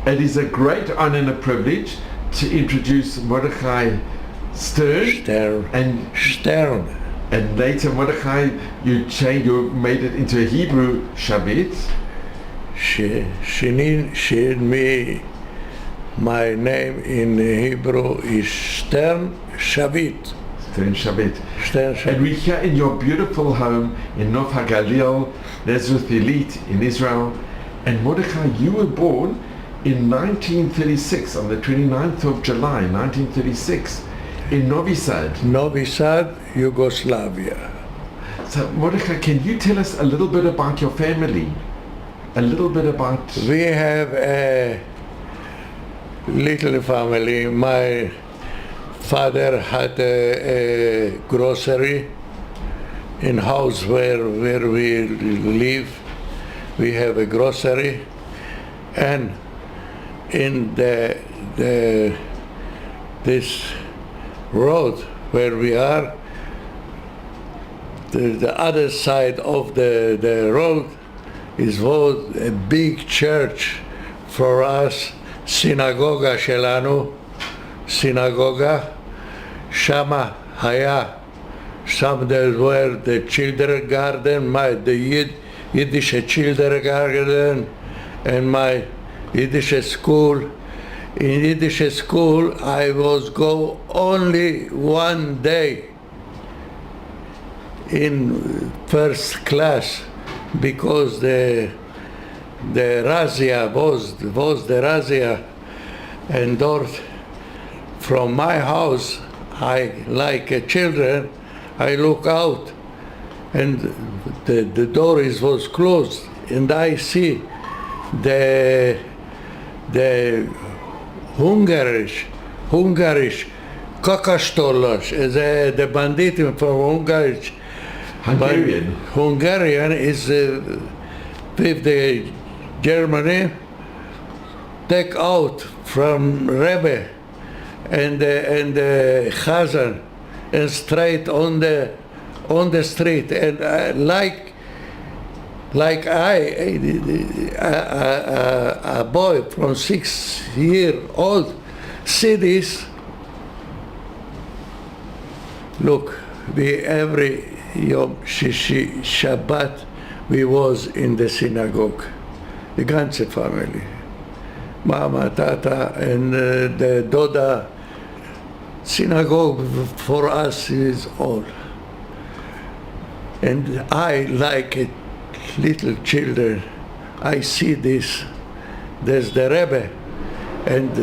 It is a great honor and a privilege to introduce Mordechai Stern. And later, Mordechai, you made it into a Hebrew Shavit. My name in Hebrew is Stern Shavit. Stern Shavit. And we're here in your beautiful home in Nov HaGalil, Nazareth Elite in Israel. And Mordechai, you were born in 1936, on the 29th of July, 1936, in Novi Sad. Novi Sad, Yugoslavia. So Mordechai, can you tell us a little bit about your family? A little bit about... We have a little family. My father had a grocery in house where we live. We have a grocery, and in this road where we are, the other side of the road was a big church for us, synagoga שלנו, synagoga, shama haya, some there were the children garden, the Yiddish children garden, and my Yiddish school. In Yiddish school, I was go only one day in first class because the razzia was the razzia, and from my house, I like children, I look out, and the door was closed, and I see the Hungarisch Kakastollas, the banditim from Hungarian. Hungarian is with the Germany take out from Rebbe and the Chazan and straight on the street, and like a boy from 6 years old see this. Look, we every Yom Shishi Shabbat we was in the synagogue, the ganze family, Mama, Tata, and the Doda. Synagogue for us is all. And I like it. Little children, I see this. There's the Rebbe, and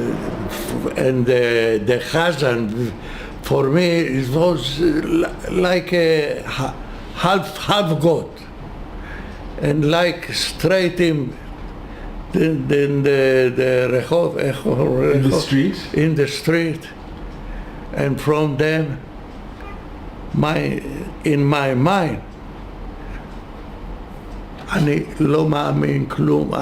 the Chazan. For me, it was like a half God, and like straight him in the Rehov, in the street, and from them, in my mind. אני לא מאמין כלום.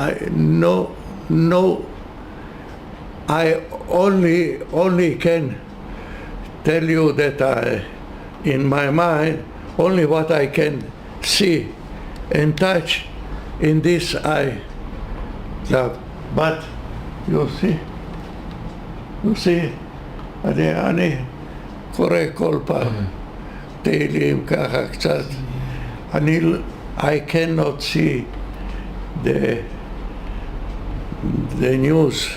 I only can tell you that in my mind, only what I can see and touch in this eye. But you see, אני קורא כל פעם תהילים ככה קצת. I cannot see the news.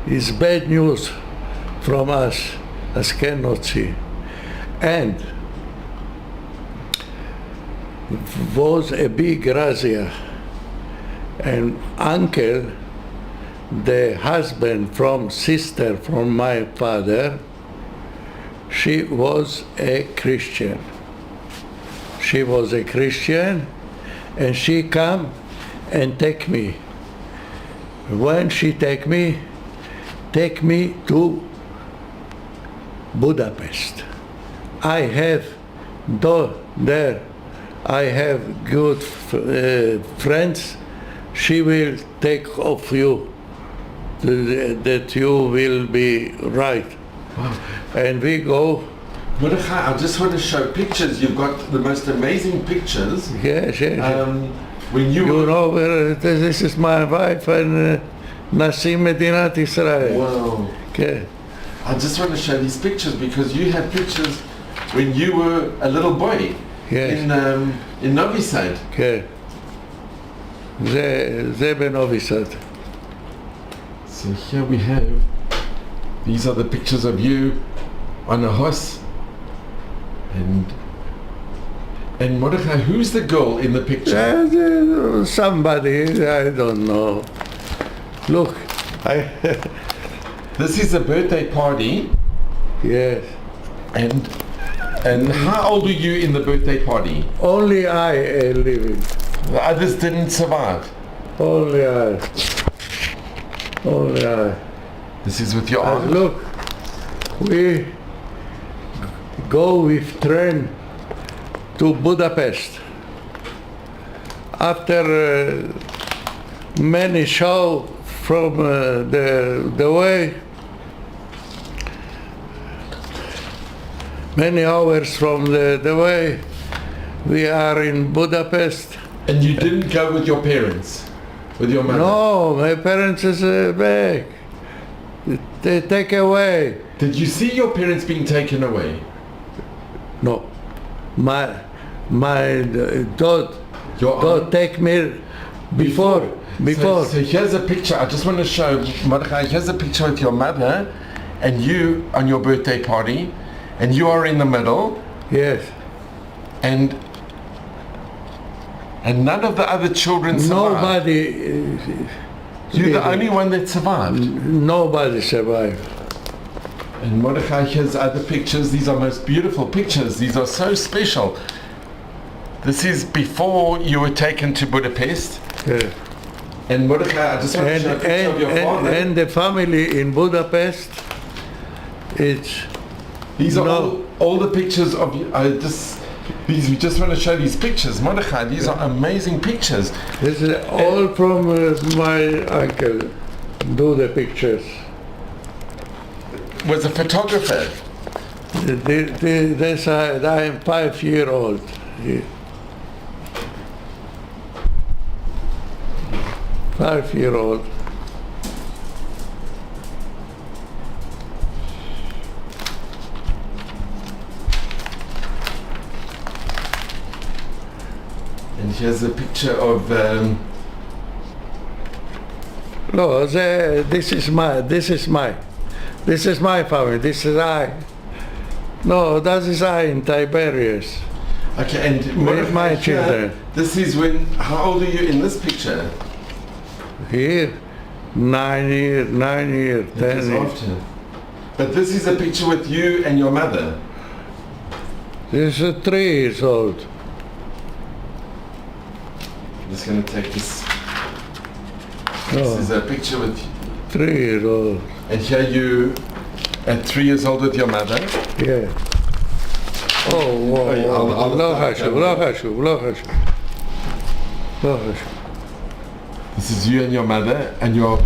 It's bad news from us. I cannot see. And was a big razzia. And uncle, the husband from sister from my father, she was a Christian. She was a Christian, and she come and take me. When she take me to Budapest. I have there. I have good friends. She will take of you that you will be right. Wow. And we go. Mordechai, I just want to show pictures. You've got the most amazing pictures. Yes. When you know, this is my wife, and נשיא מדינת ישראל. Wow. כן, I just want to show these pictures because you have pictures when you were a little boy Yes. in Novi Sad. כן. זה בנובי סאד. So here we have, these are the pictures of you on a horse. And Mordechai, who's the girl in the picture? Somebody, I don't know. Look, This is a birthday party. yes. And how old were you in the birthday party? Only I living. The others didn't survive. Only I. Only I. This is with your And aunt. look, we go with train to Budapest. After many show from the way, many hours from the way, we are in Budapest. And you didn't go with your parents, with your mother? No, my parents is back. They take away. Did you see your parents being taken away? No, my dad Your aunt? take me before. So here's a picture. I just want to show Mordechai. Here's a picture with your mother and you on your birthday party, and you are in the middle, Yes. and none of the other children survived. Nobody. You're the only one that survived. Nobody survived. And Mordechai, here's other pictures. These are most beautiful pictures. These are so special. This is before you were taken to Budapest. Yeah. And Mordechai, I just want to show a picture of your father. And the family in Budapest, it's These are No. all the pictures of you. We just want to show these pictures. Mordechai, these are amazing pictures. this is all from my uncle. Do the pictures. Was a photographer. This I am 5-year-old. Yeah. 5-year-old. And here's a picture of No, this is my family. This is I. No, that is I in Tiberias. okay, and Mordechai, my here, children. This is when. How old are you in this picture? Here, 9 years, 10 This is years. after. But this is a picture with you and your mother. This is 3 years old. I'm just going to take this. No, This is a picture with. 3 years old. And here you, at 3 years old with your mother. Yeah. Oh, wow. Oh, yeah, I'll לא start חשוב, that. לא חשוב, לא חשוב. לא חשוב. This is you and your mother and your.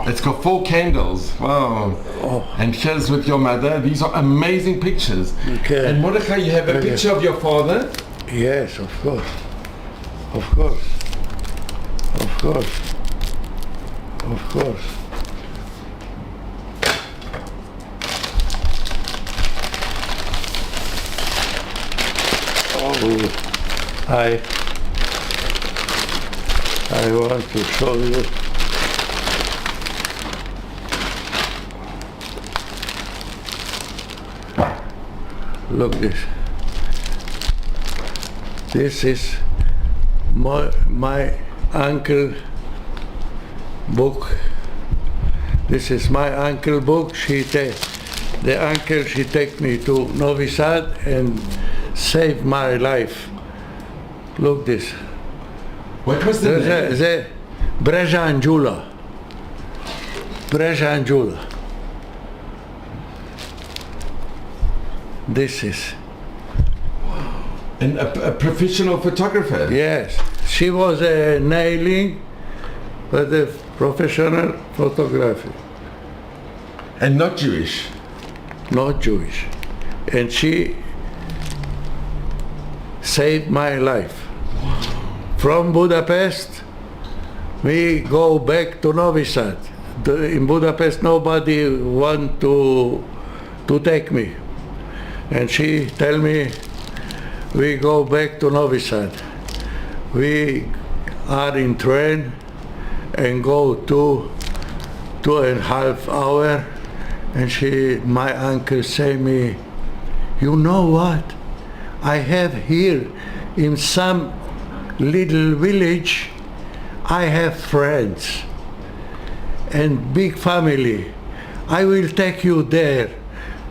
It's got 4 candles. Wow. Oh. And here's with your mother. These are amazing pictures. Okay. And Mordechai, you have a Okay. picture of your father. Yes, of course. Of course. Of course. Of course. Oh, I want to show you. Look this. This is my uncle book. This is my uncle book. She take me to Novi Sad and saved my life. Look this. What was the name? The Breja Anjula. Breja Anjula. This is. And a professional photographer. Yes, she was a nailing, but a professional photography, And not Jewish. not Jewish. And she saved my life. From Budapest We go back to Novi Sad. In Budapest, nobody want to take me. And she tell me, we go back to Novi Sad. We are in train and go 2.5 hours. And my uncle say me, you know what? I have here in some little village, I have friends and big family. I will take you there.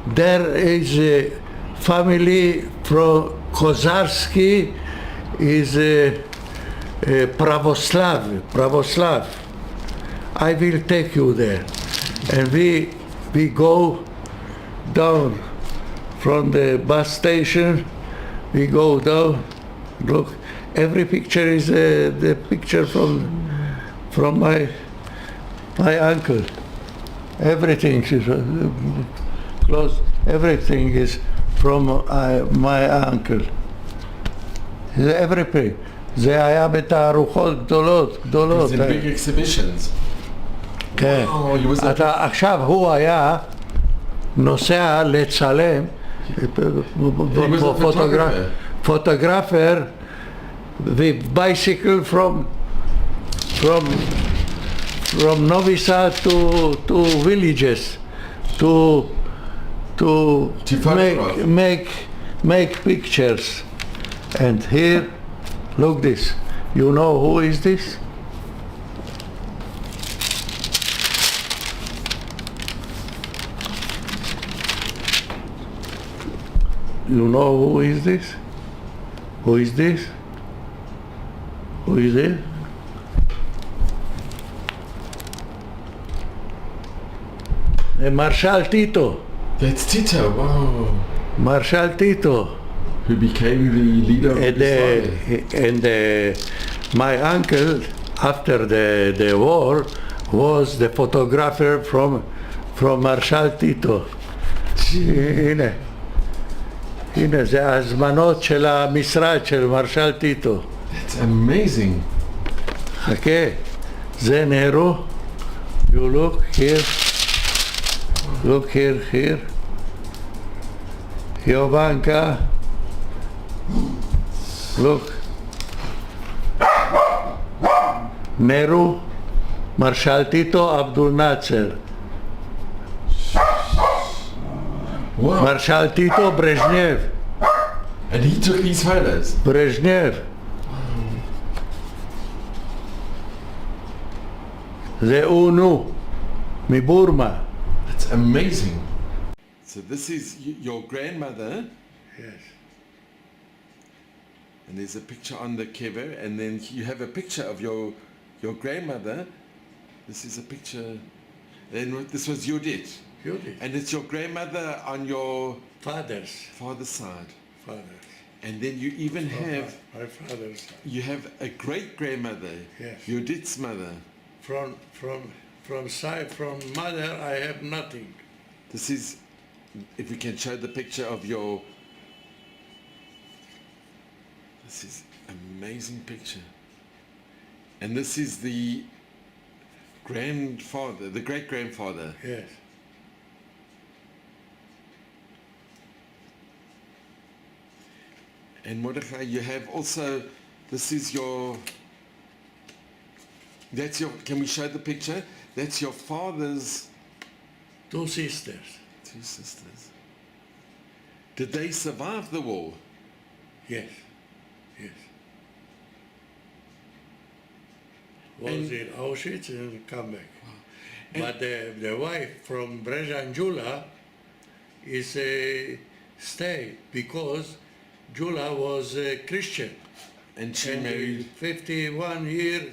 There is a family from Kozarski, is a Pravoslav. I will take you there. And we go down from the bus station. We go down. Look, every picture is the picture from my uncle. Everything is close. Everything is from my uncle. Everything. זה היה בתערוכות גדולות. It's in big exhibitions. כן. עכשיו הוא היה נוסע לצלם, photographer with bicycle from Novi Sad to villages to make pictures. And here, look this. You know who is this? You know who is this? Who is this? Who is it? Marshal Tito. That's Tito, wow. Marshal Tito. Who became the leader of And my uncle, after the war, was the photographer from Marshal Tito. הנה. הנה, זה הזמנות של המשרד של מרשל טיטו. That's amazing. חכה, זה נהרו. You look here. Look here. Jovanka. Look. נהרו, מרשל טיטו, עבדול נאצר. Wow. Marshal Tito, Brezhnev. And he took these photos? Brezhnev. זה אונו, מבורמה. That's amazing. So this is your grandmother? Yes. And there's a picture on the kever, and then you have a picture of your grandmother. This is a picture, and this was Judith. And it's your grandmother on your Father's side. Fathers. And then you even have My father's side. you have a great grandmother, Yes. Judith's mother. From mother, I have nothing. This is, if we can show the picture of your. This is amazing picture. And this is the grandfather, the great grandfather. Yes. And Mordechai, you have also, this is your, that's your, can we show the picture? That's your father's Two sisters. two sisters. Did they survive the war? Yes. Was in Auschwitz and come back. But the wife from Brezhnev is stay because Jula was a Christian. And she married? 51 years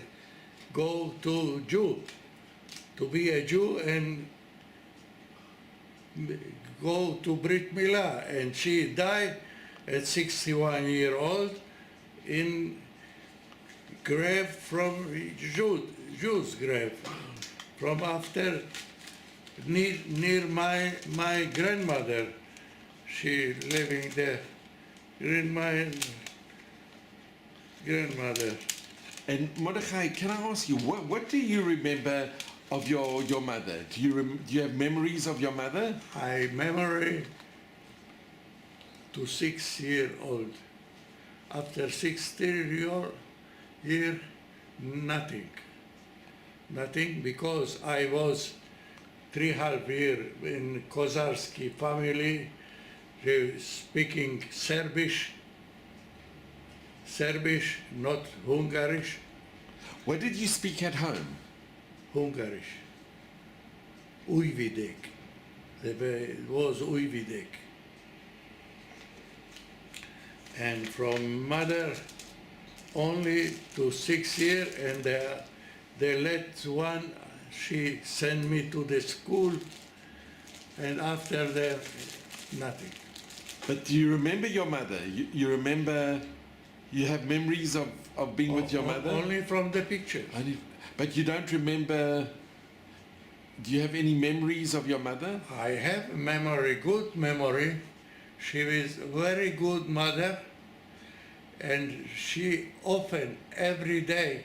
go to Jew, to be a Jew and go to Brit Milah. And she died at 61 years old in grave from Jews' grave, from after near my grandmother. She living there. In my grandmother. And Mordechai, can I ask you, what do you remember of your mother? Do you have memories of your mother? I memory to 6-year-old. After 6 year, nothing. Nothing, because I was 3.5 years in Kozarski family, speaking Serbish, not Hungarish. What did you speak at home? Hungarish. Újvidék. It was Újvidék. And from mother only to 6 years, and they let one, she sent me to the school, and after that, nothing. But do you remember your mother? You remember, you have memories of being with your mother? Only from the pictures. But you don't remember, do you have any memories of your mother? I have memory, good memory. She was very good mother, and she often, every day,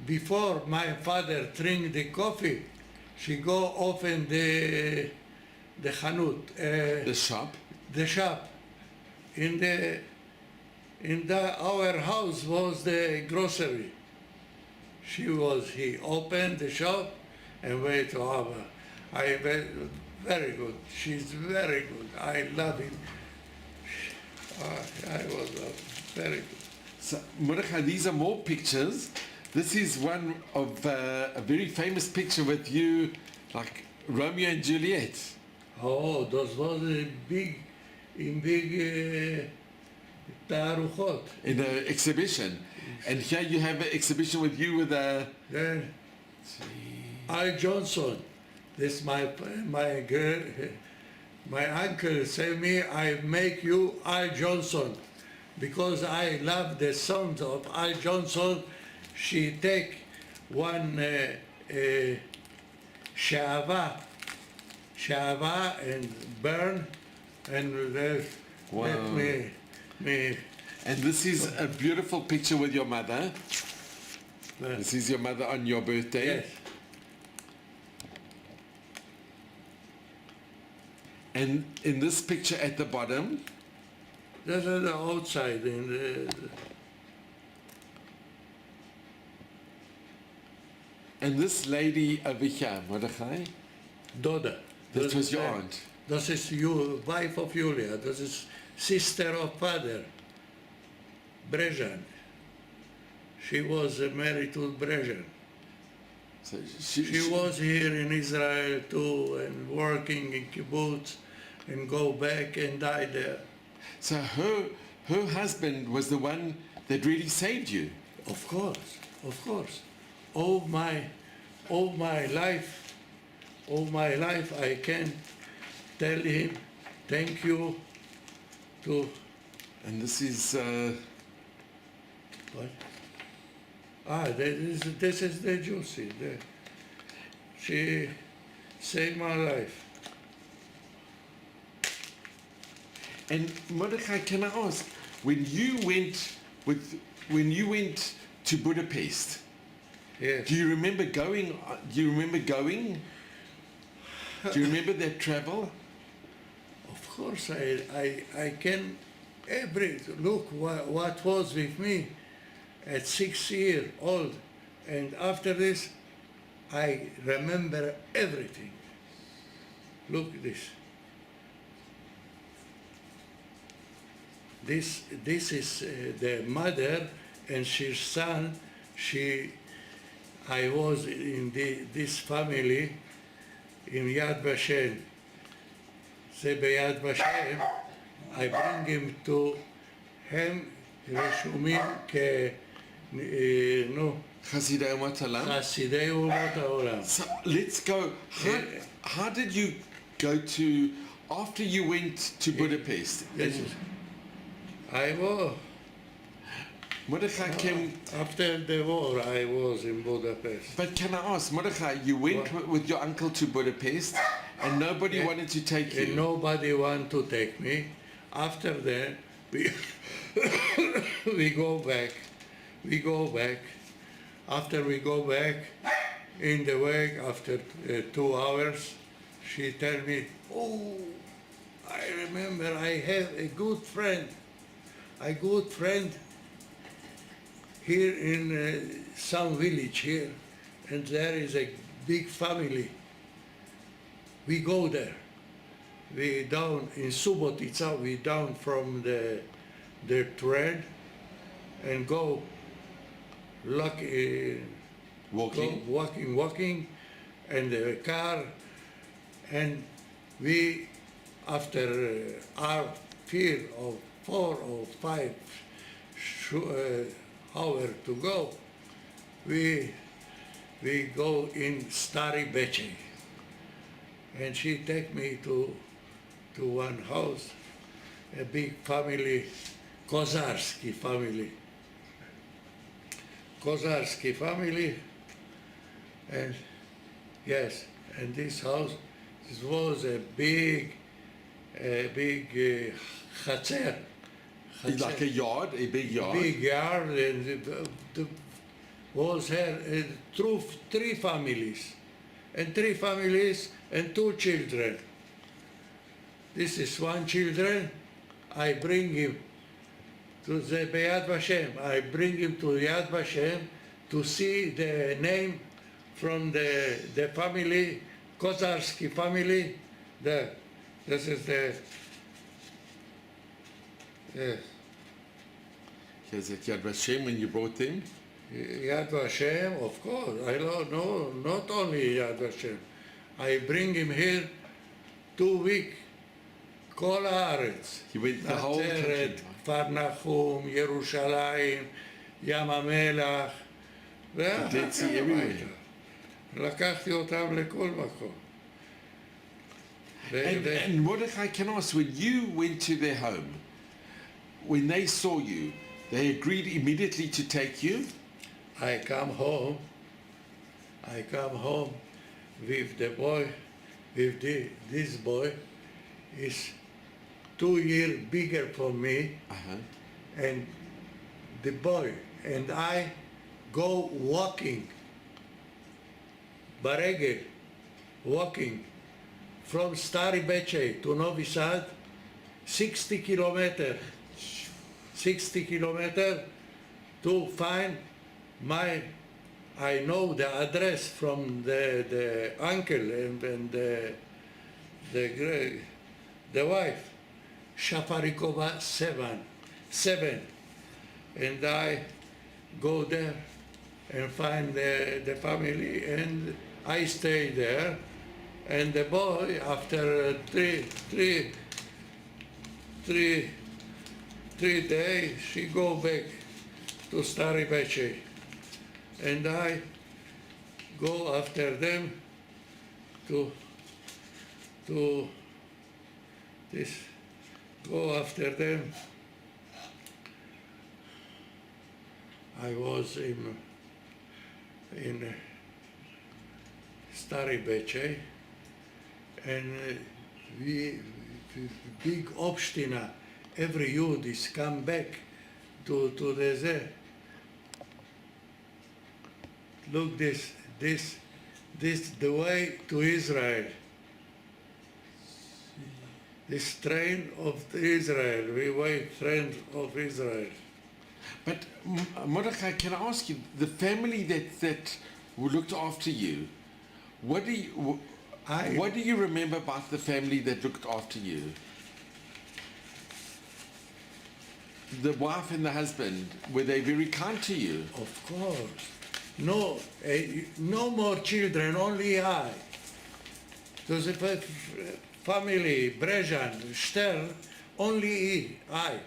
before my father drink the coffee, she go often the chanut, The shop? the shop. Our house was the grocery. He opened the shop and wait to Abba. Very good. She's very good. I love him. I was very good. So, Mordechai, these are more pictures. This is one of a very famous picture with you, like Romeo and Juliet. Oh, those was big taruchot. In the exhibition. And here you have an exhibition with you with a... Then I Johnson. This my girl. My uncle said me, I make you I Johnson, because I love the songs of I Johnson. She take one shava and burn, and let me. And this is a beautiful picture with your mother. This is your mother on your birthday. Yes. And in this picture at the bottom, This is the outside and this lady over here, Mordechai, Doda. that was your aunt. This is you, wife of Julia. This is sister of father, Brezhan. She was married to Brezhan. So She was here in Israel too, and working in kibbutz, and go back and die there. So her husband was the one that really saved you. Of course. All my life, I can tell him thank you to. And this is What? This is the Josie. She saved my life. and Mordechai, can I ask, when you went to Budapest, Yes. do you remember going? Do you remember that travel? Of course, I can look what was with me at 6 years old, and after this, I remember everything. Look at this. This is the mother and her son. I was in this family in Yad Vashem. Yad Vashem, I bring him to him רשומים Chasidei Umot Haolam. חסידי אומות העולם. So let's go. How did you go to, after you went to Budapest? I was, Mordechai came. after the war, I was in Budapest. But can I ask, Mordechai, you went with your uncle to Budapest and nobody wanted to take And you. nobody want to take me. After that, we we go back, After we go back, in the way, after 2 hours, she tell me, oh, I remember I have a good friend here in some village here, and there is a big family. We go there. We down in Subotica, we down from the train and go walking, and the car, and we, after our fear of 4 or 5 hours to go, we go in Stari Beche, and she take me to one house, a big family, Kozarski family, and yes, and this house, this was a big chatzer. Like a yard, a big yard? Big yard, and the was here through 3 families, and 2 children. This is 1 children. I bring him to the Yad Vashem. I bring him to Yad Vashem to see the name from the family, Kozarski family. There. This is the... Yes. Yes, at Yad Vashem when you brought them? Yad Vashem, of course. I don't know, not only Yad Vashem. I bring him here 2 weeks. Kol haaretz. He went the whole country. כפר נחום, ירושלים, ים המלח. Dead Sea everywhere. לקחתי אותם לכל מקום. And Mordechai, can I ask, when you went to their home, when they saw you, they agreed immediately to take you? I come home with the boy, with this boy is 2 years bigger from me, and the boy and I go walking, baregel, walking from Stari Beche to Novi Sad, 60 kilometers to find I know the address from the uncle and the wife, Shafarikova 7, and I go there and find the family, and I stay there, and the boy, after three days, she go back to Stari Beche, and I go after them to this, go after them. I was in Stari Beche, and we big obstina. Every Yid is come back to the Zeh. Look this the way to Israel. This train of Israel, we wait train of Israel. But Mordechai, can I ask you, the family that looked after you, what do you remember about the family that looked after you? The wife and the husband, were they very kind to you? Of course. No, no more children, only I. To the family, Brezhan, Stern, only I.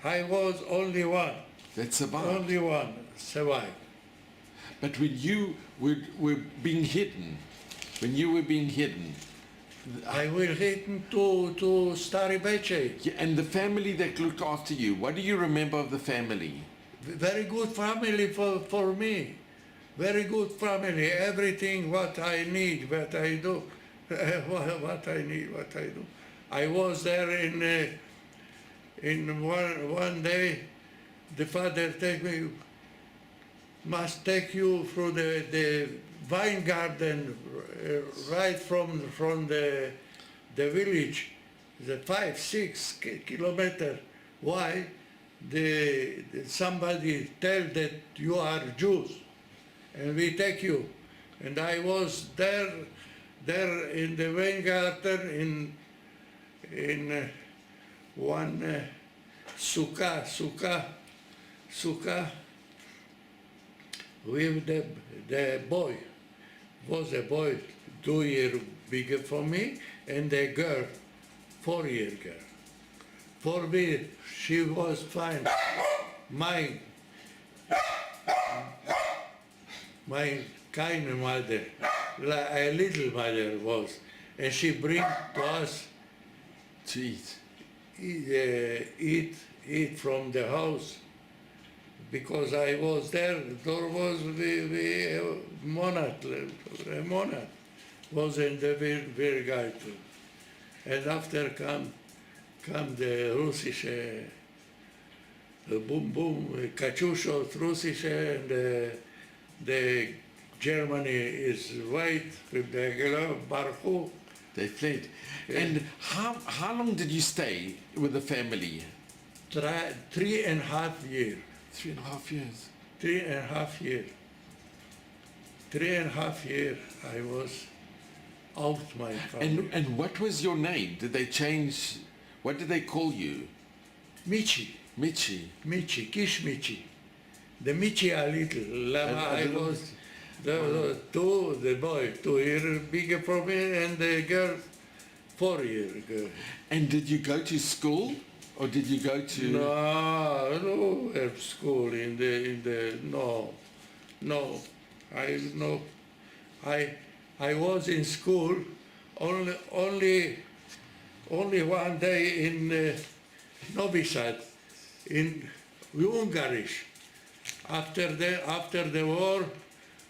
I was only one. That survived? Only one survived. But when you were being hidden, I will hidden to Stari Beche. Yeah, and the family that looked after you, what do you remember of the family? Very good family for me. Very good family. Everything what I need, what I do. What I need, what I do. I was there in one day, the father take me, must take you through the wine garden right from the village, the 5-6 kilometer. Why? Somebody tell that you are Jews, and we take you. And I was there in the wine garden in one sukkah with the boy. Was a boy 2 years bigger for me, and a girl 4-year girl. For me, she was fine. My kind mother, a little mother was, and she bring to us To eat. eat from the house. Because I was there was a month was in the Virgaitu. And after come the Russische boom, Katyushot, Russische, and the Germany is white with the glove, Barhu. They fled. And how long did you stay with the family? 3.5 years. 3.5 years. 3.5 years. 3.5 years I was out my family. And what was your name? Did they change? What did they call you? Michi, Kish Michi. The Michi a little. I was the boy 2 years bigger from me, and the girl 4 years girl. And did you go to school? Or did you go to... No, at school in the no. I was in school only one day in Novi Sad, in Hungary. After the war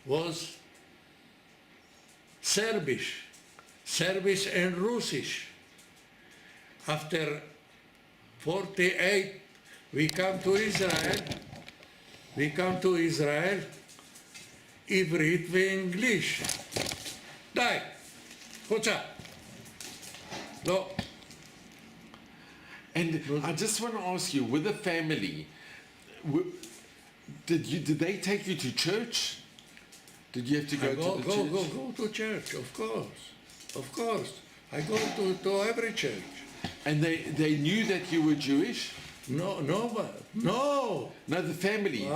was Serbisch and Russisch. After 48, we come to Israel, Ivrit English. Die, Hocha. No. And I just want to ask you, with the family, did they take you to church? Did you have to go to the church? Go to church, of course. I go to every church. And they knew that you were Jewish? No. No, the family.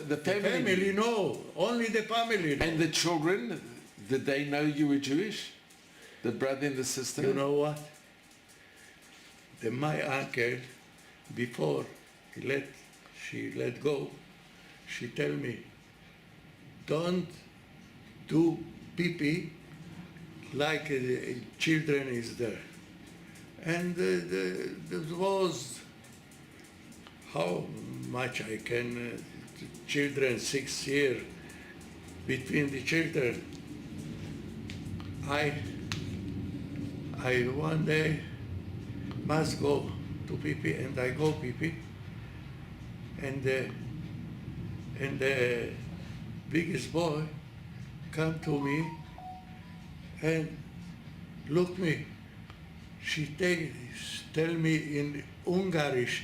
The family, no. Only the family. No. And the children, did they know you were Jewish? The brother and the sister? You know what? My uncle, before she let go, she tell me, don't do pee-pee like the children is there. And there was how much I can, children 6 years, between the children. I one day must go to pee-pee, and I go pee-pee, and the biggest boy come to me and look me. She tell me in Ungarisch,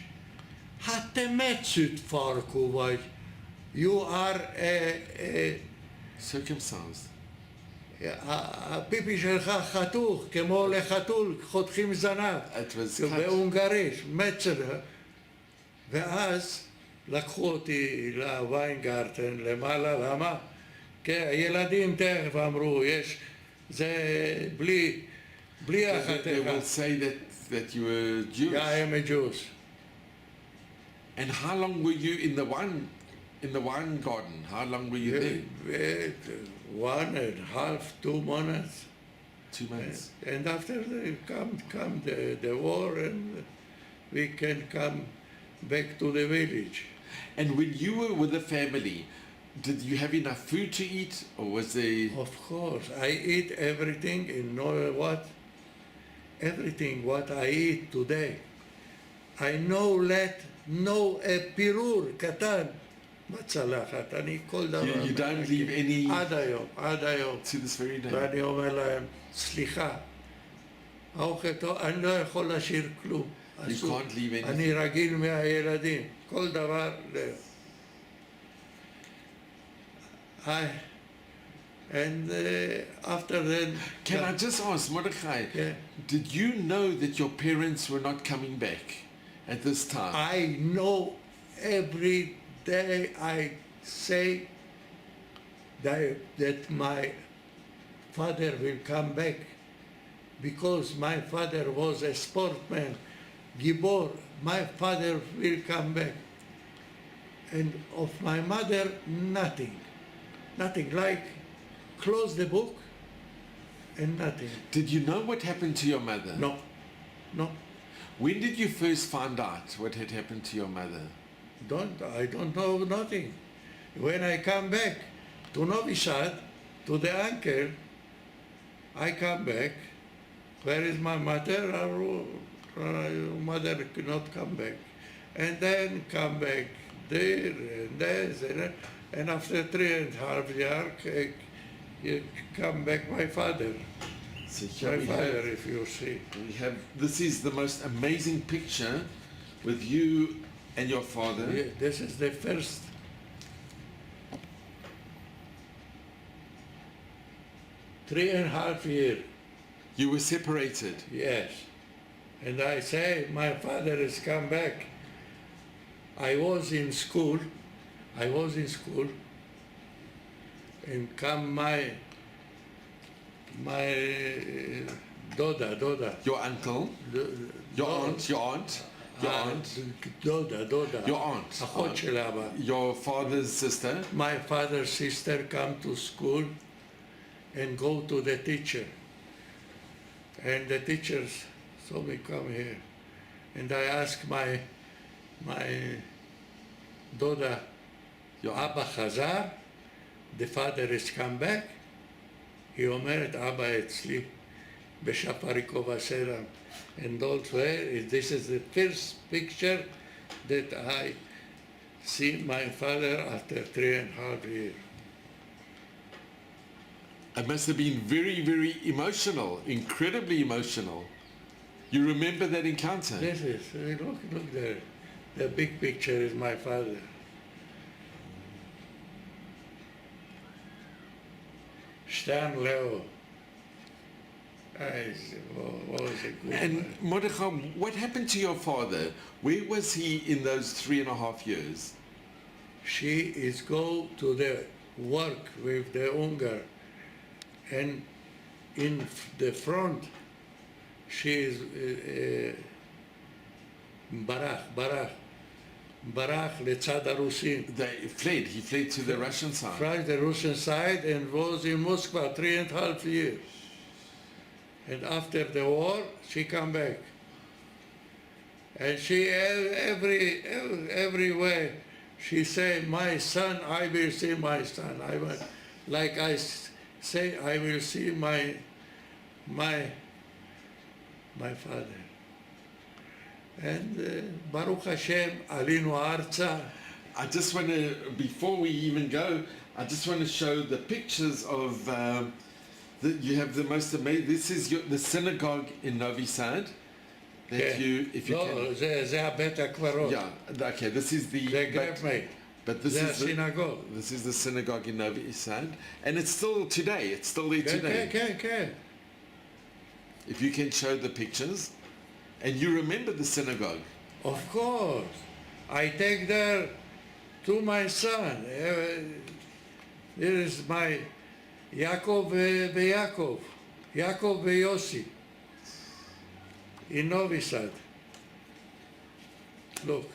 hát te metszűt farkú vagy. You are a circumcised. הפיפי שלך חתוך, כמו לחתול, חותכים זנב. בהונגרית, מצר. ואז לקחו אותי לוויינגרטן, למעלה, למה? כי הילדים תכף אמרו, זה בלי החתיכה. They will say that you were Jewish. Yeah, I am a Jew. And how long were you in the wine garden? How long were you there? 1.5, 2 months. 2 months. And after come the war, and we can come back to the village. And when you were with the family, did you have enough food to eat, or was there... Of course, I eat everything, and know what? Everything what I eat today. I know a pirur, katan, בצלחת, אני כל דבר... You don't leave any עד היום. to this very day. ואני אומר להם, סליחה, האוכל טוב, אני לא יכול להשאיר כלום. You can't leave anything. אני רגיל מהילדים, כל דבר... And after then... Can I just ask, Mordechai, Yeah. did you know that your parents were not coming back at this time? I know every day I say that my father will come back because my father was a sportsman, Gibor, my father will come back. And of my mother, nothing. Nothing, like close the book and nothing. Did you know what happened to your mother? No. When did you first find out what had happened to your mother? I don't know nothing. When I come back to Novi Sad, to the uncle, I come back. Where is my mother? Mother could not come back. And then come back there and there. And after 3.5 years, come back my father. So My father, if you see. This is the most amazing picture with you and your father. Yeah, this is the first. Three and a half years. You were separated. Yes. And I say, my father has come back. I was in school, and come my Doda. Your uncle, your aunt, Doda. your aunt, אחות של אבא. your father's sister. My father's sister come to school and go to the teacher. And the teachers saw me come here. And I ask my Doda, Your אבא חזר? The father has come back? היא אומרת, אבא אצלי בשפריקוב הסרם. And also, this is the first picture that I see my father after 3.5 years. It must have been very, very emotional, incredibly emotional. You remember that encounter? This is, look there. The big picture is my father. Stan Leo. Was a good man. And Mordechai, what happened to your father? Where was he in those 3.5 years? She is go to the work with the Ungar, and in the front she is ברח לצד הרוסים. He fled to the Russian side. From the Russian side and was in Moscow 3.5 years. And after the war, she come back. And she everywhere she say, my son, I will see my son. Like I say, I will see my father. And Baruch Hashem, alinu arza. I just want to, before we even go, I just want to show the pictures of, you have the most amazing, this is the synagogue in Novi Sad. That you, if you can. זה הבית הקברות. Yeah, okay, this is the... But this is the synagogue. This is the synagogue in Novi Sad. And it's still today, it's still there today. כן. If you can show the pictures. And you remember the synagogue? Of course. I take there to my son. There is my Yaakov Yossi in Novi Sad. Look.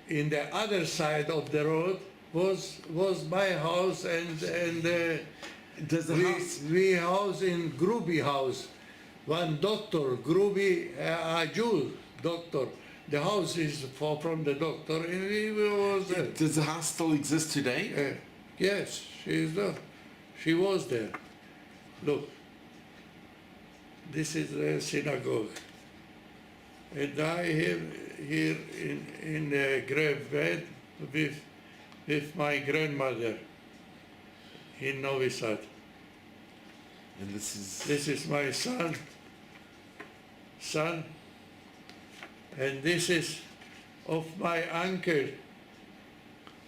In the other side of the road was my house and Does the house... we house in Gruby house. One doctor, Gruby, a Jew doctor. The house is from the doctor, and he was there. Does the house still exist today? Yes, she is there. She was there. Look, this is the synagogue. And I have here in the grave bed with my grandmother in Novi Sad. And this This is my son, and this is of my uncle.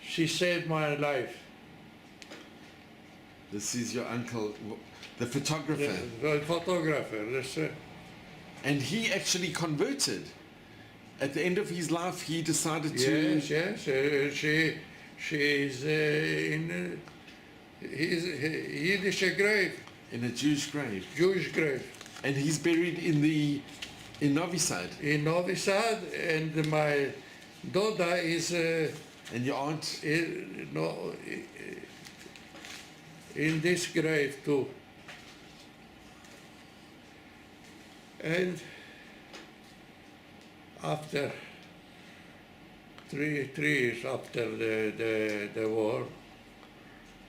She saved my life. is your uncle, the photographer. The photographer. And he actually converted. At the end of his life, he decided to... Yes. She is in his Yiddish grave, In a Jewish grave. Jewish grave. And he's buried in Novi Sad. In Novi Sad, and my daughter is And your aunt? In this grave too. And after three years after the war,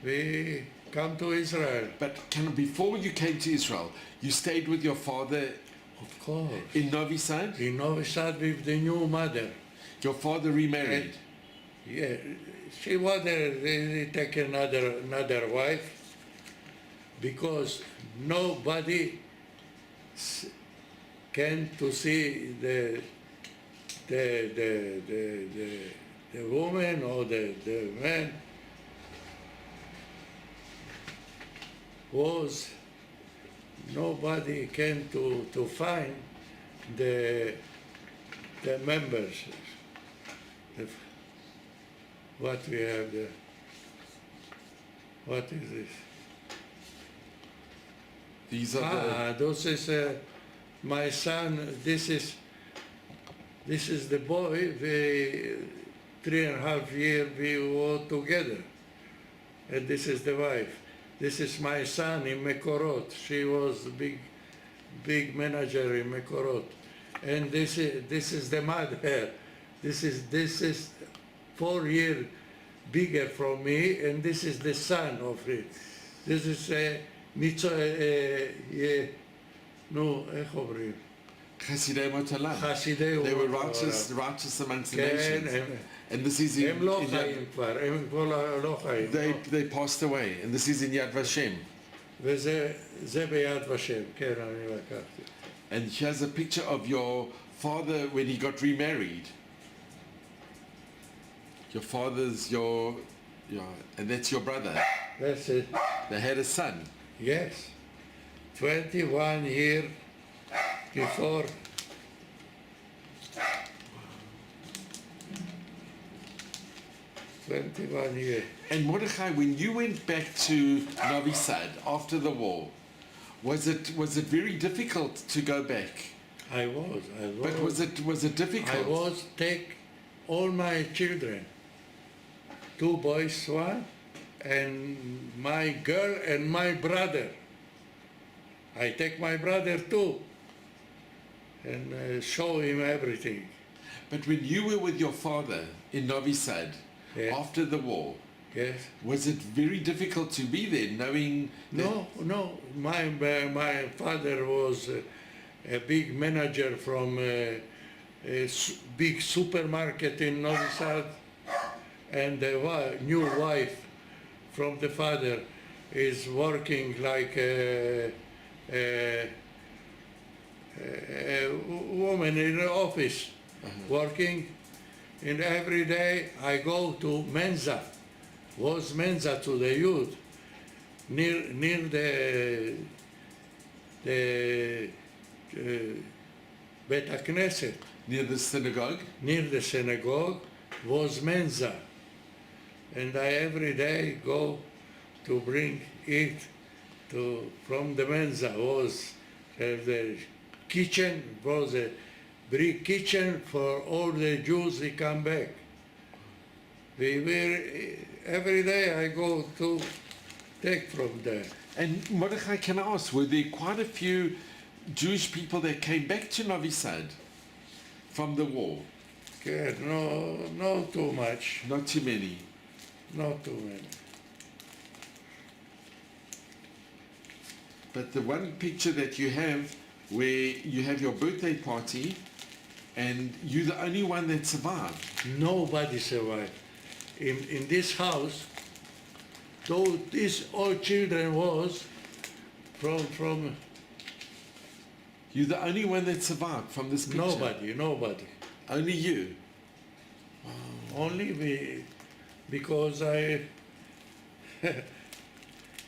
we come to Israel. But before you came to Israel, you stayed with your father Of course. in Novi Sad? In Novi Sad with the new mother. Your father remarried? Yeah, she wanted to take another wife because nobody can to see the woman or the man was nobody can to find the members. What we have there? What is this? These are This is my son. This is the boy. We 3.5 years we were together, and this is the wife. This is my son in Mekorot. She was big manager in Mekorot, and this is the mother. This is 4 years bigger from me, and this is the son of it. This is איך אומרים? Chasidei Motalam. חסידי They were אומות righteous amongst the כן, nations. And this is הם לא in חיים כבר, הם כבר לא חיים. they passed away. And this is in Yad Vashem. וזה ביד ושם, כן, אני לקחתי. And he has a picture of your father when he got remarried. Your father's and that's your brother. That's it. They had a son. Yes. 21 years before. And Mordechai, when you went back to Novi Sad after the war, was it very difficult to go back? I was. But was it difficult? I was take all my children, 2 boys, 1, and my girl and my brother. I take my brother too, and show him everything. But when you were with your father in Novi Sad, Yes. after the war, Yes. was it very difficult to be there, knowing that No. My father was a big manager from a big supermarket in Novi Sad, and the new wife from the father is working like a woman in the office, working. And every day I go to Mensa, was Mensa to the youth, near the Bet HaKnesset. near the synagogue? Near the synagogue was Mensa. And I every day go to bring it from the Mensa. Was the kitchen, was a big kitchen for all the Jews who come back. Every day I go to take from there. And Mordechai, can I ask, were there quite a few Jewish people that came back to Novi Sad from the war? Okay, no too much, Not too many. not too many. But the one picture that you have where you have your birthday party and you're the only one that survived. Nobody survived. in this house, though these all children was from You're the only one that survived from this picture? nobody. Only you? Only me, because I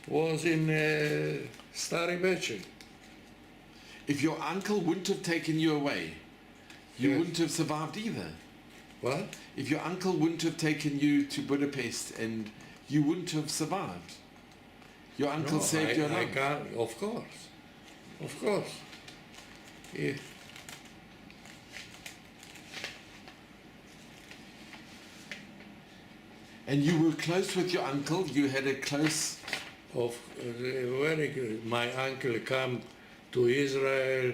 was in Stari Beche. If your uncle wouldn't have taken you away, you Yes. wouldn't have survived either. What? If your uncle wouldn't have taken you to Budapest, and you wouldn't have survived. Your uncle saved your I life. can't, of course. If And you were close with your uncle. You had a close... very good. My uncle come to Israel.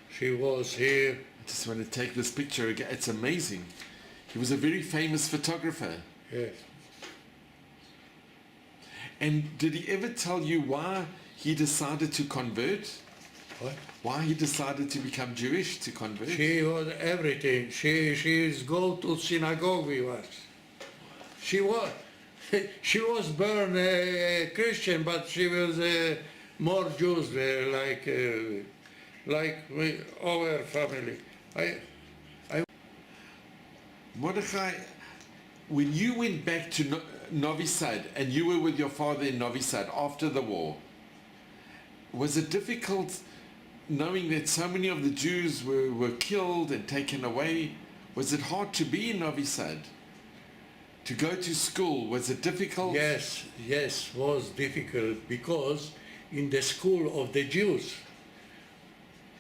She was here. I just want to take this picture again. It's amazing. He was a very famous photographer. Yes. And did he ever tell you why he decided to convert? What? Why he decided to become Jewish, to convert? She was everything. She's go to synagogue with us. She was born a Christian, but she was more Jews like our family. Mordechai, when you went back to Novi Sad and you were with your father in Novi Sad after the war, was it difficult knowing that so many of the Jews were killed and taken away? Was it hard to be in Novi Sad? To go to school, was it difficult? Yes, was difficult because in the school of the Jews,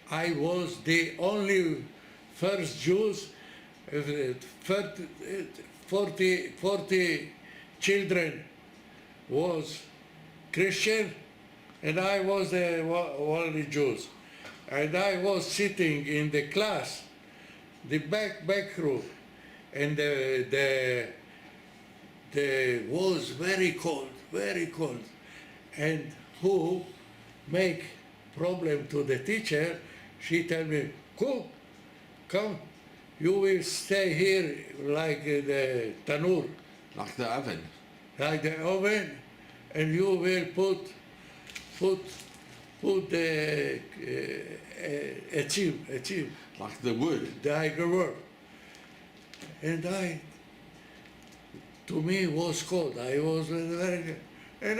I was the only first Jews, 40 children was Christian, and I was the only Jews. And I was sitting in the class, the back room, and the was very cold, and who make problem to the teacher, she tell me, come, you will stay here like the tanur, Like the oven? like the oven, and you will put the etzim, Like the wood? the word. And to me was cold, I was very, and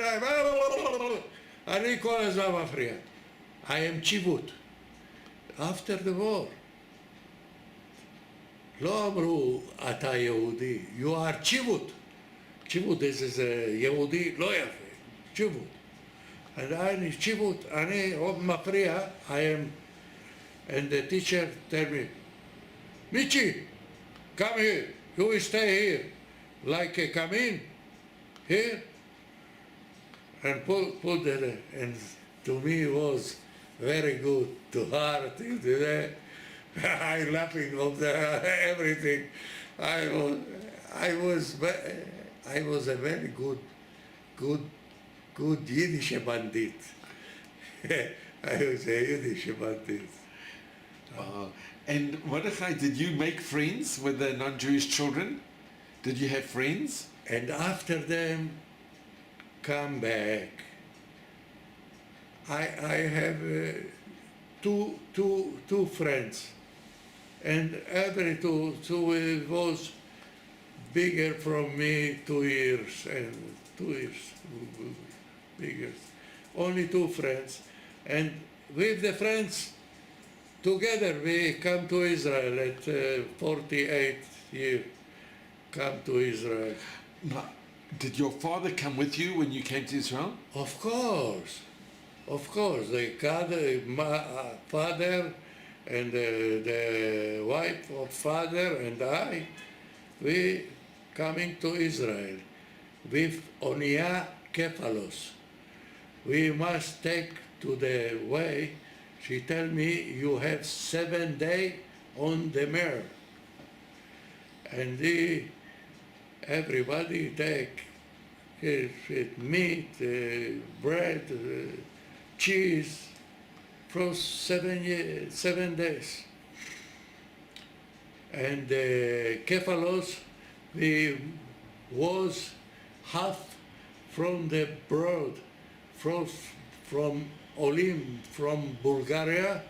אני כל הזמן מפריע. I am צ'יבות. After the war. לא אמרו, אתה יהודי, you are צ'יבות. צ'יבות זה יהודי לא יפה, צ'יבות. אני צ'יבות, אני עוד מפריע, I am, and the teacher tell me, מיצ'י, come here, you will stay here. Like come in here and put the, and to me was very good to heart. I laughing of the everything. I was a very good Yiddish bandit. I was a Yiddish bandit. And Mordechai, did you make friends with the non-Jewish children? Did you have friends? And after them come back, I have two friends, and every two was bigger from me 2 years and 2 years bigger. Only two friends, and with the friends together we come to Israel at 48 years. Come to Israel. Now, did your father come with you when you came to Israel? Of course. My father and the wife of father and I, we coming to Israel with Onia Kefalos. We must take to the way. She tell me you have 7 days on the mare, and everybody take meat, bread, cheese for 7 days. And the kefalos, we was half from the broad from Olim from Bulgaria,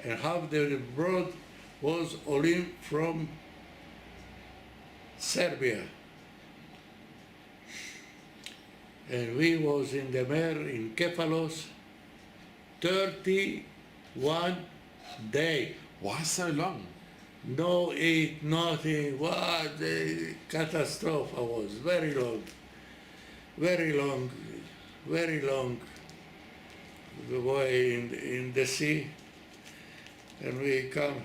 and half the broad was Olim from Serbia. And we was in the Mer in Kefalos 31 days. Why so long? No eat, nothing. What a catastrophe was. Very long, very long the way in the sea. And we come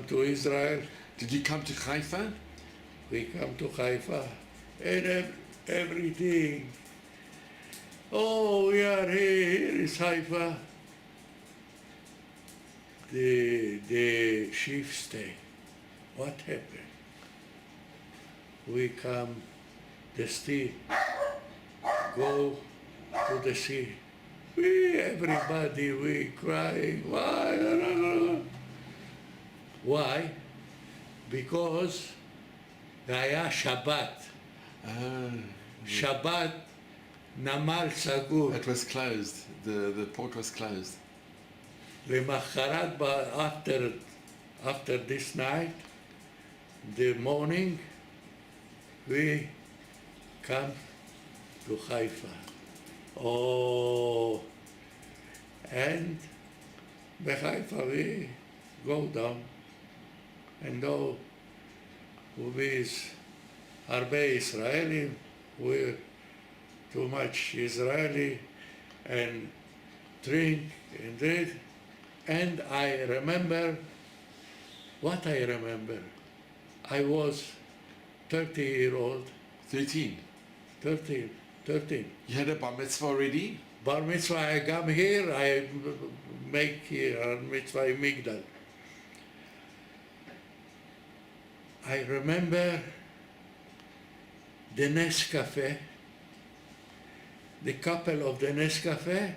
to Israel. Did you come to Haifa? We come to Haifa. And everything. Oh, we are here is Haifa. The ship stay. What happened? We come, the sea, go to the sea. We crying. Why? Why? Because היה Shabbat. Shabbat, Namal Sagur. It was closed. The port was closed. למחרת, after this night, the morning, we come to Haifa. Oh, and בחיפה we go down, and though with הרבה ישראלים, we're too much Israeli, and drink and read. And I remember, what I remember, I was 30-year-old. 13. 13. You had a bar mitzvah already? Bar mitzvah, I come here, I make here a mitzvah in Migdal. I remember the Nescafe, the couple of the Nescafe,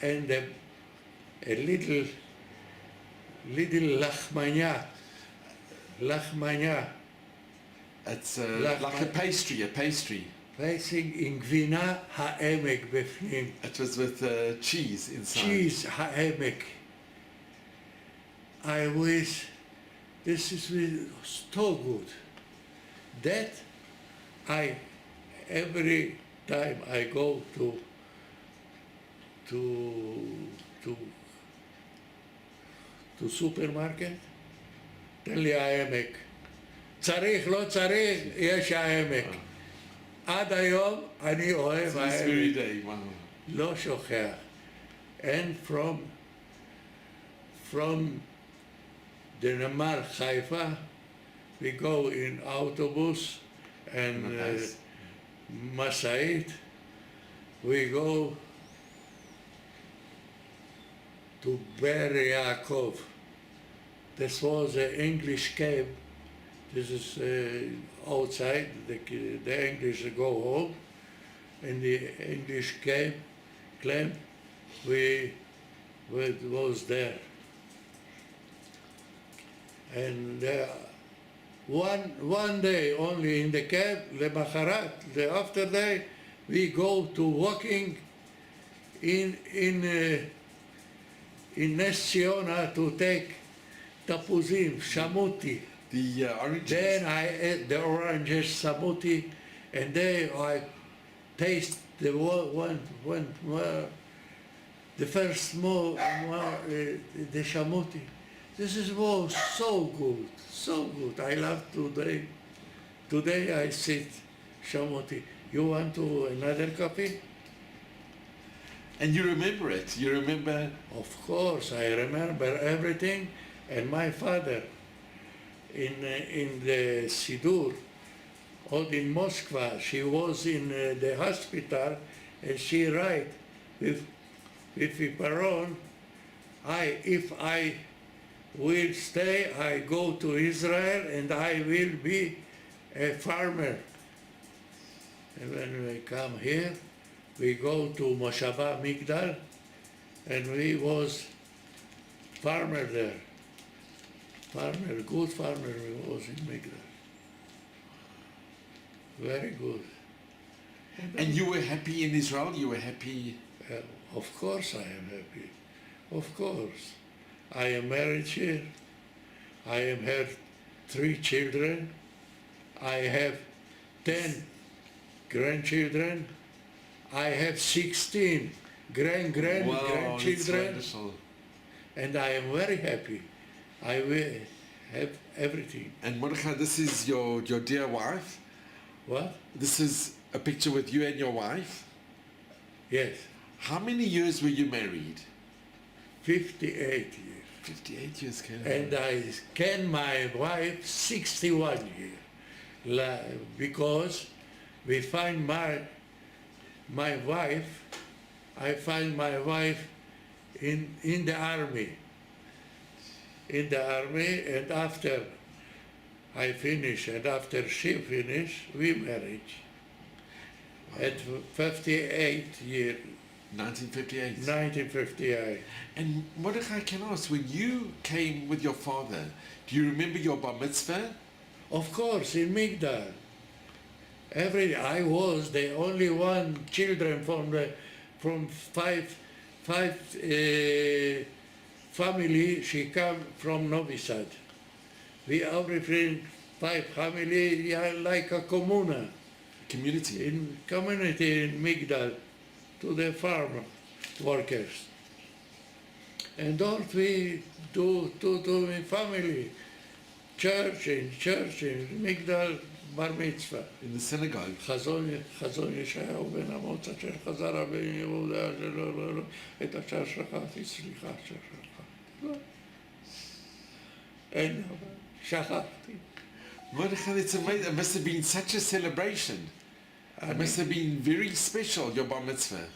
and a little lachmanya. It's like a pastry. Facing in Gvina ha'emek befnim. It was with cheese inside. Cheese ha'emek. I wish this is so good. That every time I go to supermarket, תן לי העמק. צריך, לא צריך, יש העמק. עד היום אני אוהב העמק. לא שוכח. And from the Namar Haifa, we go in autobus and Masait. We go to Ber Yaakov. This was an English camp. This is outside. The English go home, and the English camp we was there. And one day only in the camp, למחרת, the after day, we go to walking in Nes Ziona to take tapuzim, shamuti. The oranges. Then I ate the oranges, samuti, and then I taste the the first small, the shamuti. This was so good, so good. I love today. Today I sit shamuti. You want to another coffee? And you remember it? You remember? Of course, I remember everything. And my father, in the Sidur, or in Moscow, she was in the hospital, and she write with Iparon, if I will stay, I go to Israel, and I will be a farmer. And when we come here, we go to Moshava Migdal, and we was farmer there. Farmer, good farmer we was in Migdal. very good. And you were happy in Israel? You were happy? Of course I am happy. Of course. I am married here. I am have 3 children. I have 10 grandchildren. I have 16 grandchildren. That's wonderful. And I am very happy. I will have everything. And Mordechai, this is your dear wife? What? This is a picture with you and your wife? Yes. How many years were you married? 58 years. 58 years, Ken. And I can my wife 61 years. Because we find my wife, I find my wife in the army. In the army, and after I finish and after she finish, we married. At 58 years. 1958. 1958. And Mordechai, can I ask, when you came with your father, do you remember your bar mitzvah? Of course, in Migdal. I was the only one children from five family. She come from Novi Sad. We everything 5 family like a communa. Community. In community in Migdal to the farm workers. And all we do in family. Church in Migdal בר מצווה. In the synagogue. חזון ישעיהו בן אמוץ אשר חזר הבן יהודה שלא את אשר שכחתי סליחה אשר שכחתי. אין אבל שכחתי. Mordechai, it's amazing. It must have been such a celebration. It must have been very special, your bar mitzvah.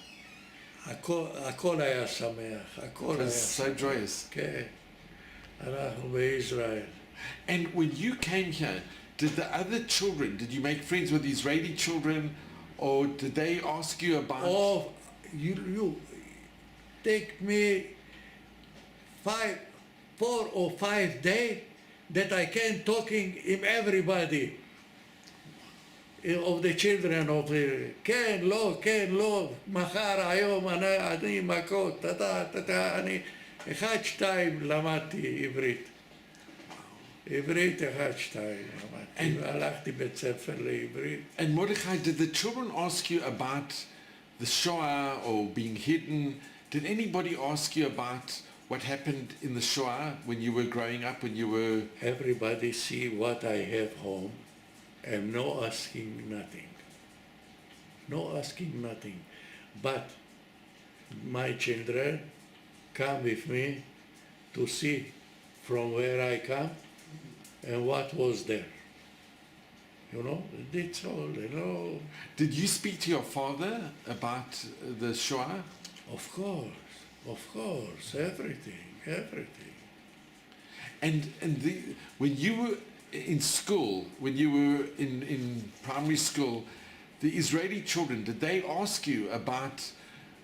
הכל היה שמח, הכל It היה was so joyous. כן, אנחנו בישראל. And when you came here, did the other children, did you make friends with Israeli children, or did they ask you about... Oh, you take me 4 or 5 days that I can talking in everybody of the children of the כן, לא, מחר, היום, אני מכות, אני 1-2 למדתי עברית. עברית 1-2 למדתי, והלכתי בית ספר לעברית. And Mordechai, did the children ask you about the Shoah or being hidden? Did anybody ask you about what happened in the Shoah when you were growing up, when you were... Everybody see what I have home and no asking nothing. No asking nothing. But my children come with me to see from where I come and what was there. You know, that's all, you know. Did you speak to your father about the Shoah? Of course, everything. And when you were in school, when you were in primary school, the Israeli children, did they ask you about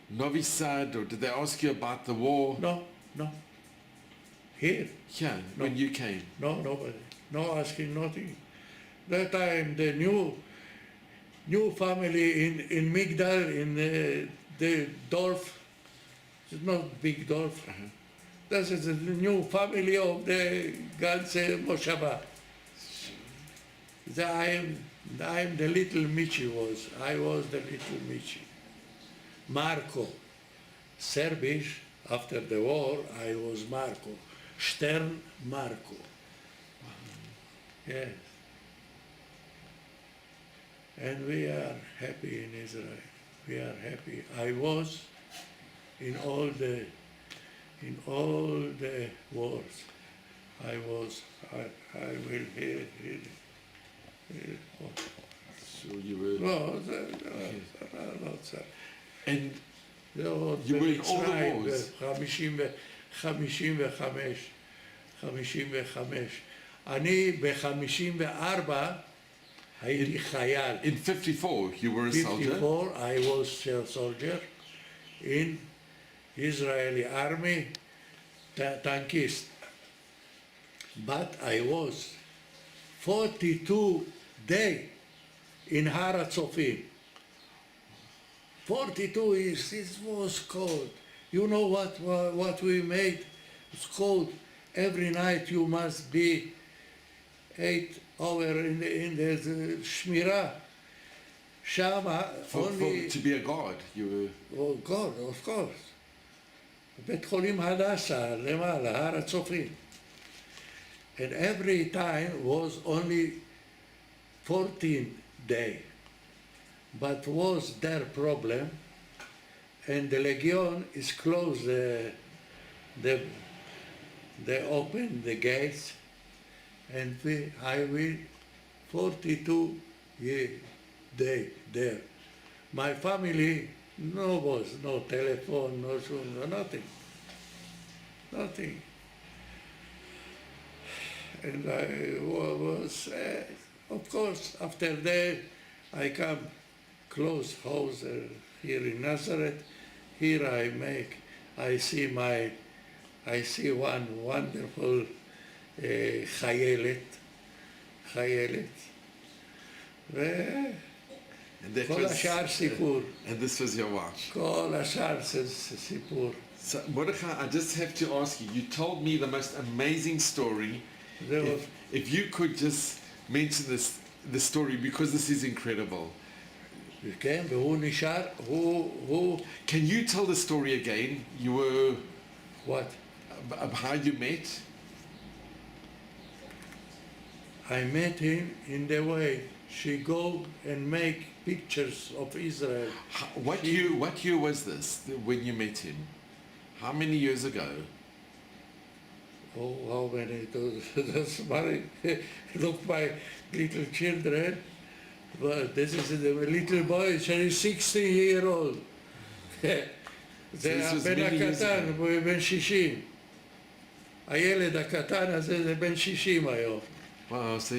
Novi Sad, or did they ask you about the war? No. Here? Yeah, No. when you came. No, nobody. No asking nothing. That time the new family in Migdal, in the Dorf, it's not big Dorf. This is the new family of the ganze Moshava. I am the little Michi was. I was the little Michi. Marco. Serbisch, after the war, I was Marco. Stern Marco. Yes. And we are happy in Israel. We are happy. I was in all the wars. I will hear. So you were... No, sir. And you were in all the wars? 55. אני ב-54 הייתי חייל. In 54, you were a soldier? 54, I was a soldier in Israeli army, tankist. But I was 42 days in Har HaTzofim. 42 years, it was cold. You know what we made? It's cold. Every night you must be 8 hours in the Shmirah. Shama only... to be a guard, you were... Oh God, of course. בית חולים הדסה, למעלה, הר הצופים. And every time was only 14 days. But was their problem, and the Legion is closed, they open the gates, and I will 42 days there. My family, no telephone, no Zoom, no nothing. Nothing. And I was, of course, after that, I come close house here in Nazareth. Here I see one wonderful חיילת. כל השאר סיפור. And this was your wife. כל השאר סיפור. So Mordechai, I just have to ask you, you told me the most amazing story. If you could just mention the story, because this is incredible. כן, והוא נשאר, הוא... Can you tell the story again? You were... What? How you met? I met him in the way she go and make pictures of Israel. What year was this when you met him? How many years ago? Oh, how many? That's my, look, my little children. But this is the little boy, she's 16-year-old. זה הבן הקטן, הוא בן 60. הילד הקטן הזה זה בן 60 היום. Wow, so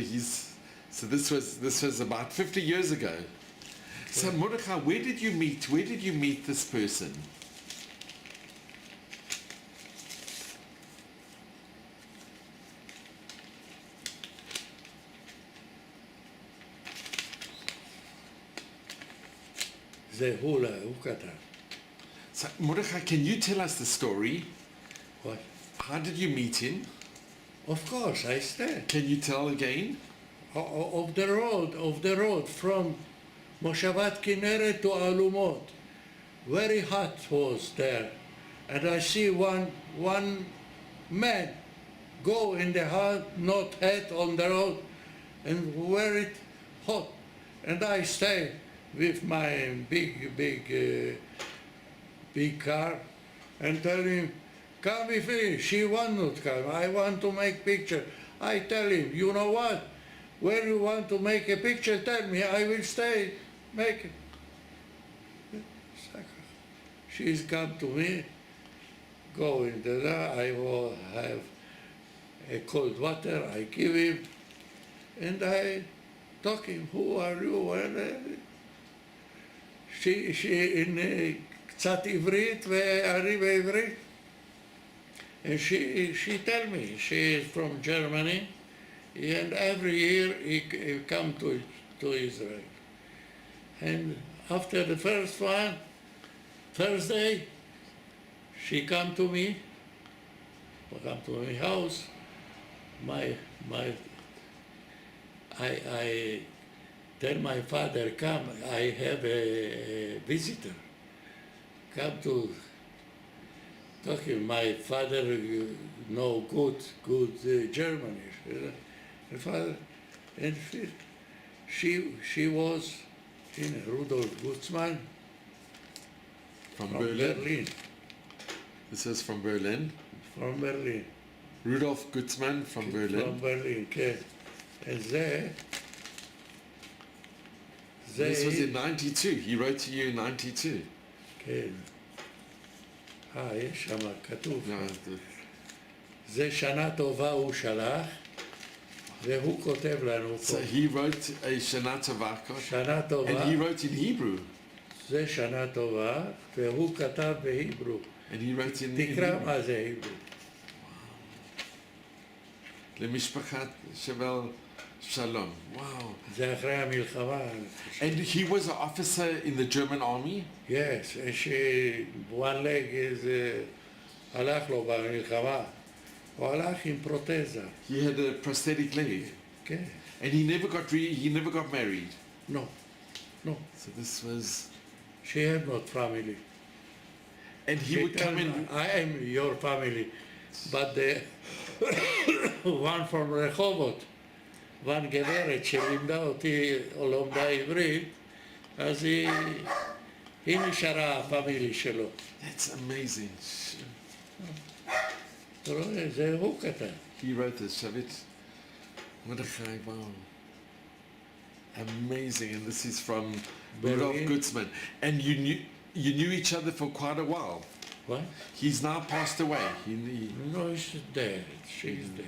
this was about 50 years ago. So Mordechai, where did you meet this person? זה הוא קטן. So Mordechai, can you tell us the story? What? How did you meet him? Of course, I stand. Can you tell again? Of the road from Moshavat Kinneret to Alumot. Very hot was there. And I see one man go in the hot, not hat on the road, and very hot. And I stay with my big car and tell him, come with me. She want not come. I want to make picture. I tell him, you know what? When you want to make a picture, tell me. I will stay, make it. She's come to me, go in there. I will have a cold water. I give him, and I talk him. Who are you? And she in קצת עברית ואני בעברית. And she tell me she is from Germany, and every year he come to Israel. And after the first one, Thursday, she come to my house. I tell my father, come, I have a visitor. Come to talking. My father know good German. Father, and she was in Rudolf Gutzmann from Berlin. This is from Berlin. From Berlin. Rudolf Gutzmann from Berlin. From Berlin, כן. And this was in 92. He wrote to you in 92. כן. יש שם כתוב. זה שנה טובה הוא שלח, והוא כותב לנו פה. So he wrote a Shana Tova. שנה טובה. And he wrote in Hebrew. זה שנה טובה, והוא כתב בהיברו. And he wrote in תקרא מה זה היברו. למשפחת שבל Shalom. Wow. זה אחרי המלחמה. And he was an officer in the German army? Yes, one leg is, הלך לו במלחמה. הוא הלך עם פרוטזה. He had a prosthetic leg. כן. And he never got married. No. So this was... She had not family. And he would come in... I am your family. But the one from רחובות, one גברת שלימדה אותי, או לומדה עברית, אז היא נשארה הפמילי שלו. That's amazing. אתה רואה, זה הוא כתב. He wrote this, Shavit. Mordechai, wow. Amazing. And this is from Rudolf Gutzman. And you knew each other for quite a while. What? He's now passed away. No, she's dead. She's dead.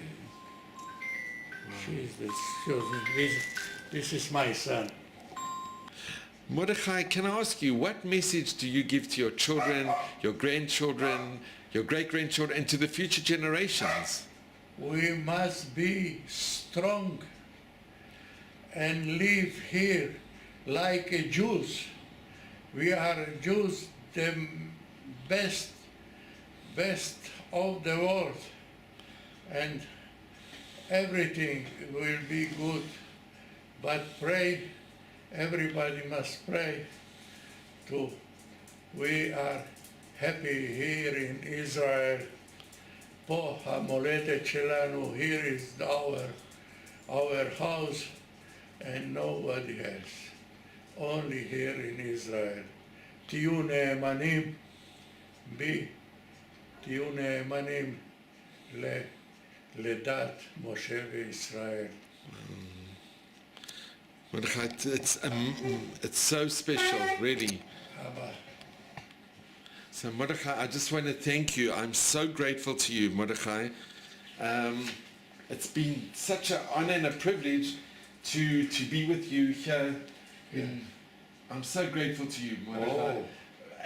She's dead. This is my son. Mordechai, can I ask you, what message do you give to your children, your grandchildren, your great-grandchildren, and to the future generations? We must be strong and live here like Jews. We are Jews, the best of the world, and everything will be good. But pray, everybody must pray too. We are happy here in Israel. פה המולדת שלנו, here is our house, and nobody else. Only here in Israel. תהיו נאמנים בי, תהיו נאמנים לדת משה וישראל. Mordechai, it's so special, really. So Mordechai, I just want to thank you. I'm so grateful to you, Mordechai. It's been such an honor and a privilege to be with you here. I'm so grateful to you, Mordechai.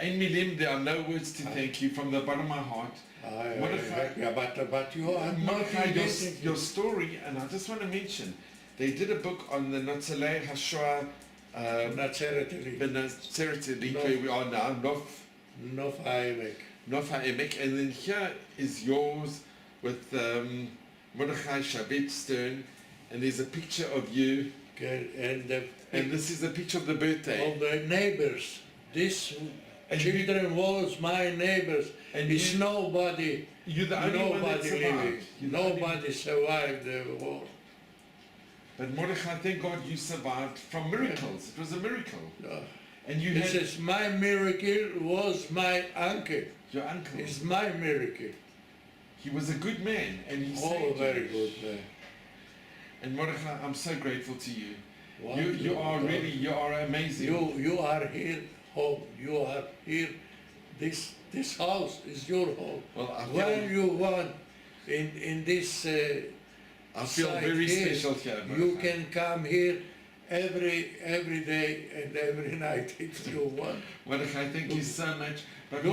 In Milim, there are no words to thank you from the bottom of my heart. Mordechai, but you are Mordechai, your story, and I just want to mention, they did a book on the Natzalei HaShoah, B'Natzeret where we are now, Nof HaEmek, and then here is yours with Mordechai Shavit Stern, and there's a picture of you, and this is a picture of the birthday. Of the neighbors. This children was my neighbors, and it's nobody. You're the only one that survived. Nobody survived the war. But Mordechai, thank God you survived from miracles. It was a miracle. And you this is my miracle, was my uncle. Your uncle. It's my miracle. He was a good man, and he saved you. Very good man. And Mordechai, I'm so grateful to you. You are amazing. You are here home. You are here. This house is your home. Well, when you want in this I feel very special here, Mordechai. You can come here every day and every night if you want. Mordechai, thank you so much. But